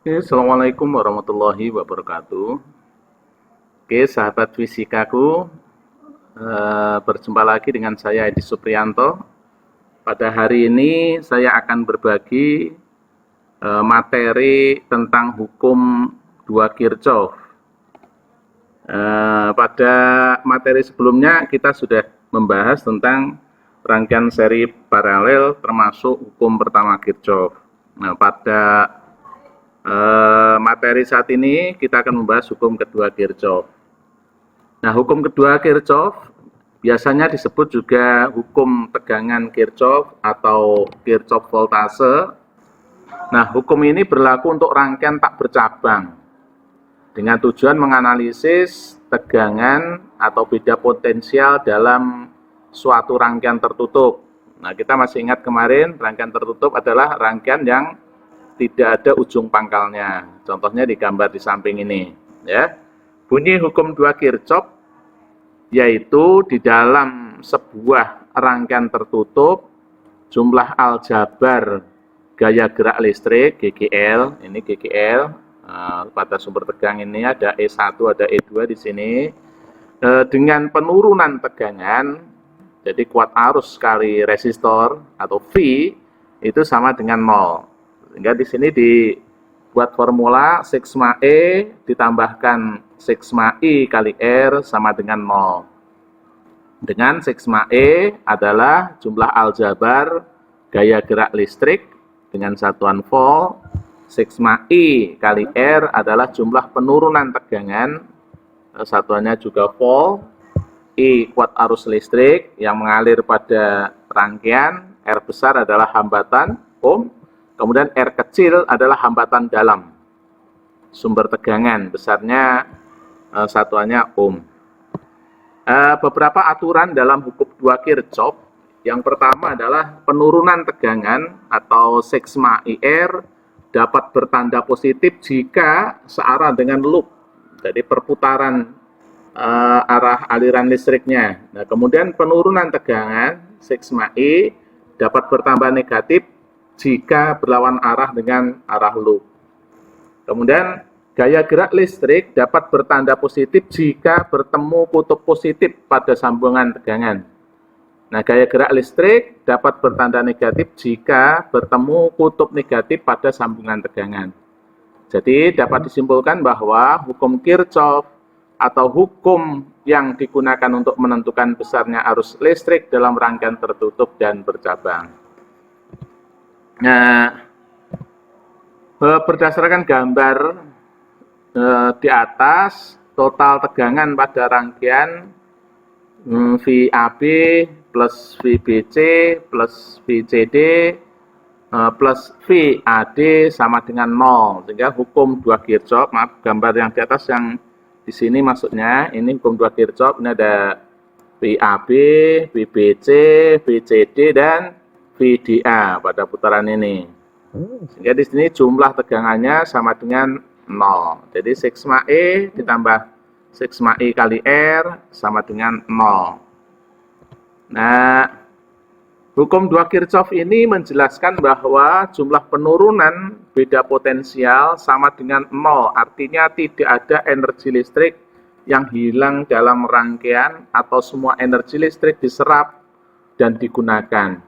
Assalamualaikum warahmatullahi wabarakatuh. Oke, sahabat fisikaku, berjumpa lagi dengan saya Edi Supriyanto. Pada hari ini saya akan berbagi materi tentang hukum dua Kirchhoff. Pada materi sebelumnya kita sudah membahas tentang rangkaian seri paralel termasuk hukum pertama Kirchhoff. Nah, pada materi saat ini kita akan membahas hukum kedua Kirchhoff. Nah, hukum kedua Kirchhoff biasanya disebut juga hukum tegangan Kirchhoff atau Kirchhoff voltase. Nah, hukum ini berlaku untuk rangkaian tak bercabang dengan tujuan menganalisis tegangan atau beda potensial dalam suatu rangkaian tertutup. Nah, kita masih ingat kemarin rangkaian tertutup adalah rangkaian yang tidak ada ujung pangkalnya. Contohnya digambar di samping ini, ya. Bunyi hukum dua Kirchhoff yaitu di dalam sebuah rangkaian tertutup jumlah aljabar gaya gerak listrik GGL, ini GGL pada sumber tegang ini ada E1 ada E2 di sini, dengan penurunan tegangan, jadi kuat arus kali resistor atau V itu sama dengan 0. Sehingga di sini dibuat formula sigma E ditambahkan sigma I kali R sama dengan 0. Dengan sigma E adalah jumlah aljabar gaya gerak listrik dengan satuan volt, sigma I kali R adalah jumlah penurunan tegangan, satuannya juga volt, I kuat arus listrik yang mengalir pada rangkaian, R besar adalah hambatan ohm, kemudian R kecil adalah hambatan dalam sumber tegangan, besarnya satuannya ohm. Beberapa aturan dalam hukum dua Kirchhoff. Yang pertama adalah penurunan tegangan atau sigma IR dapat bertanda positif jika searah dengan loop, jadi perputaran arah aliran listriknya. Nah, kemudian penurunan tegangan sigma I dapat bertambah negatif jika berlawan arah dengan arah loop. Kemudian gaya gerak listrik dapat bertanda positif jika bertemu kutub positif pada sambungan tegangan. Nah, gaya gerak listrik dapat bertanda negatif jika bertemu kutub negatif pada sambungan tegangan. Jadi dapat disimpulkan bahwa hukum Kirchhoff atau hukum yang digunakan untuk menentukan besarnya arus listrik dalam rangkaian tertutup dan bercabang. Nah, berdasarkan gambar di atas, total tegangan pada rangkaian VAB plus VBC plus VCD plus VAD sama dengan 0. Sehingga hukum dua Kirchhoff, maaf gambar yang di atas yang di sini maksudnya, ini hukum dua Kirchhoff, ini ada VAB, VBC, VCD, dan VDA pada putaran ini. Sehingga di sini jumlah tegangannya sama dengan 0. Jadi sigma E ditambah sigma I kali R sama dengan 0. Nah, hukum dua Kirchhoff ini menjelaskan bahwa jumlah penurunan beda potensial sama dengan 0. Artinya tidak ada energi listrik yang hilang dalam rangkaian atau semua energi listrik diserap dan digunakan.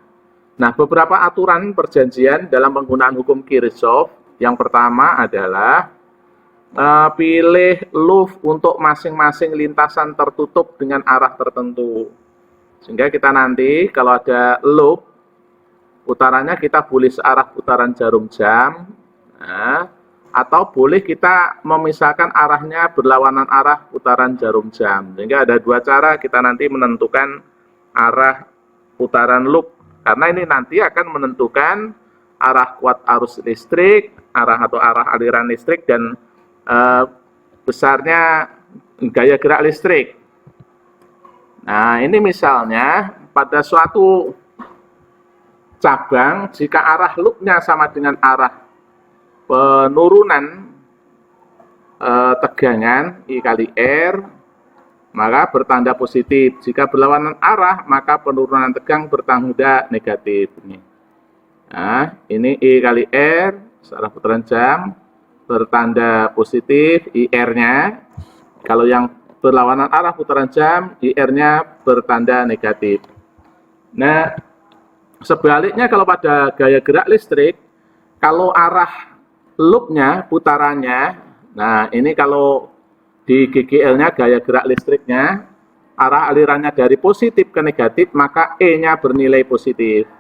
Nah, beberapa aturan perjanjian dalam penggunaan hukum Kirchhoff. Yang pertama adalah pilih loop untuk masing-masing lintasan tertutup dengan arah tertentu. Sehingga kita nanti kalau ada loop, putarannya kita boleh searah putaran jarum jam, nah, atau boleh kita memisahkan arahnya berlawanan arah putaran jarum jam. Sehingga ada dua cara kita nanti menentukan arah putaran loop. Karena ini nanti akan menentukan arah kuat arus listrik, arah aliran listrik, dan besarnya gaya gerak listrik. Nah, ini misalnya pada suatu cabang, jika arah loopnya sama dengan arah penurunan tegangan I kali R, maka bertanda positif. Jika berlawanan arah, maka penurunan tegang bertanda negatif. Nah, ini I kali R, searah putaran jam, bertanda positif, IR-nya. Kalau yang berlawanan arah putaran jam, IR-nya bertanda negatif. Nah, sebaliknya kalau pada gaya gerak listrik, kalau arah loopnya, putarannya, nah ini kalau di GGL-nya, gaya gerak listriknya, arah alirannya dari positif ke negatif, maka E-nya bernilai positif.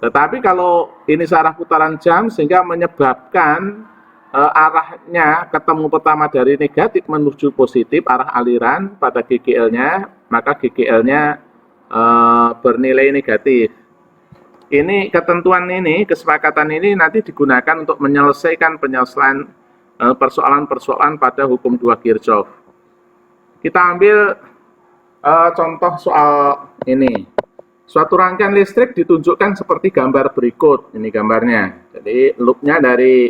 Tetapi kalau ini searah putaran jam, sehingga menyebabkan arahnya ketemu pertama dari negatif menuju positif, arah aliran pada GGL-nya, maka GGL-nya bernilai negatif. Ini ketentuan ini, kesepakatan ini nanti digunakan untuk menyelesaikan penyelesaian persoalan-persoalan pada hukum 2 Kirchhoff. Kita ambil contoh soal ini. Suatu rangkaian listrik ditunjukkan seperti gambar berikut. Ini gambarnya. Jadi loopnya dari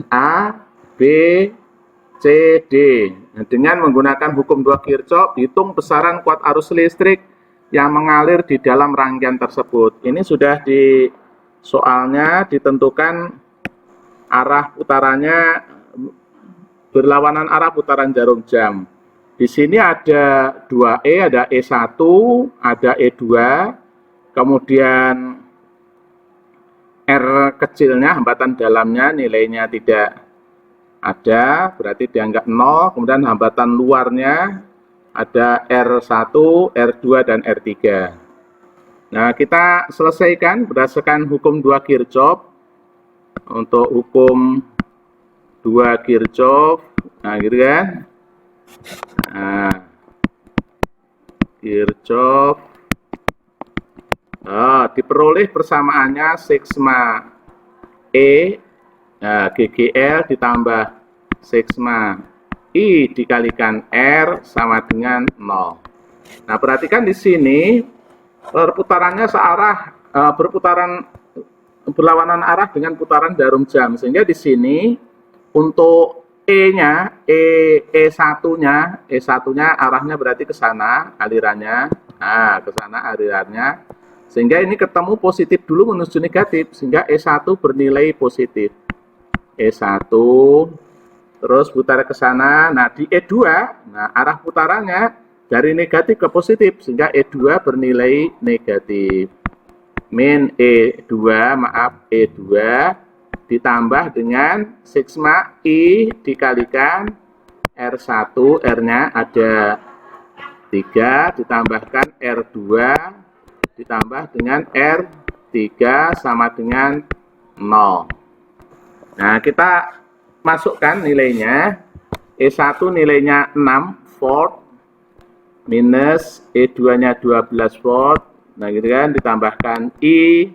A, B, C, D. Nah, dengan menggunakan hukum 2 Kirchhoff, hitung besaran kuat arus listrik yang mengalir di dalam rangkaian tersebut. Ini sudah di soalnya ditentukan arah putarannya berlawanan arah putaran jarum jam. Di sini ada 2E, ada E1, ada E2, kemudian R kecilnya, hambatan dalamnya nilainya tidak ada, berarti dianggap 0, kemudian hambatan luarnya ada R1, R2, dan R3. Nah, kita selesaikan berdasarkan hukum 2 Kirchhoff. Untuk hukum 2 Kirchhoff, nah gitu kan. Nah, Kirchhoff. Diperoleh persamaannya sigma E, GGL ditambah sigma I dikalikan R sama dengan 0. Nah, perhatikan di sini perputarannya searah, berputaran berlawanan arah dengan putaran jarum jam, sehingga di sini untuk E-nya, E1-nya arahnya berarti ke sana alirannya, nah ke sana alirannya, sehingga ini ketemu positif dulu menuju negatif, sehingga E1 bernilai positif. E1 terus putar ke sana. Nah, di E2, nah arah putarannya dari negatif ke positif, sehingga E2 bernilai negatif. Min E2, maaf, E2 ditambah dengan sigma I dikalikan R1, R-nya ada 3, ditambahkan R2 ditambah dengan R3 sama dengan 0. Nah, kita masukkan nilainya. E1 nilainya 6 volt minus E2-nya 12 volt. Nah, gitu kan, ditambahkan I.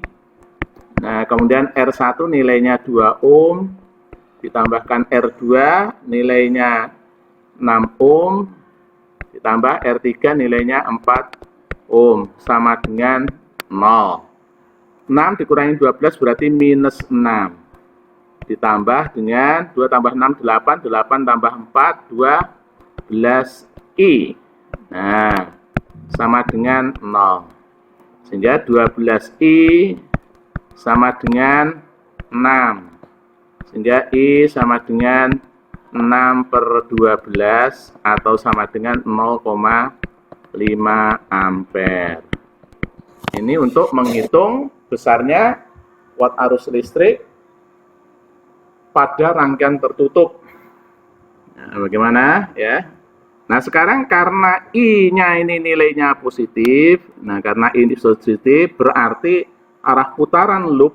Nah, kemudian R1 nilainya 2 ohm, ditambahkan R2 nilainya 6 ohm, ditambah R3 nilainya 4 ohm, sama dengan 0. 6 dikurangi 12 berarti minus 6. Ditambah dengan 2 tambah 6, 8, 8 tambah 4, 12 I. Nah, sama dengan 0. Sehingga 12 I sama dengan 6. Sehingga I sama dengan 6/12 atau sama dengan 0,5 ampere. Ini untuk menghitung besarnya watt arus listrik pada rangkaian tertutup. Nah, bagaimana ya? Nah, sekarang karena I-nya ini nilainya positif, nah karena ini positif berarti arah putaran loop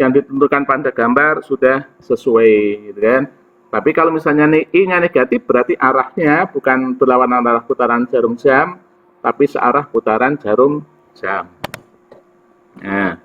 yang ditentukan pada gambar sudah sesuai, gitu kan? Tapi kalau misalnya I-nya negatif, berarti arahnya bukan berlawanan arah putaran jarum jam, tapi searah putaran jarum jam. Nah,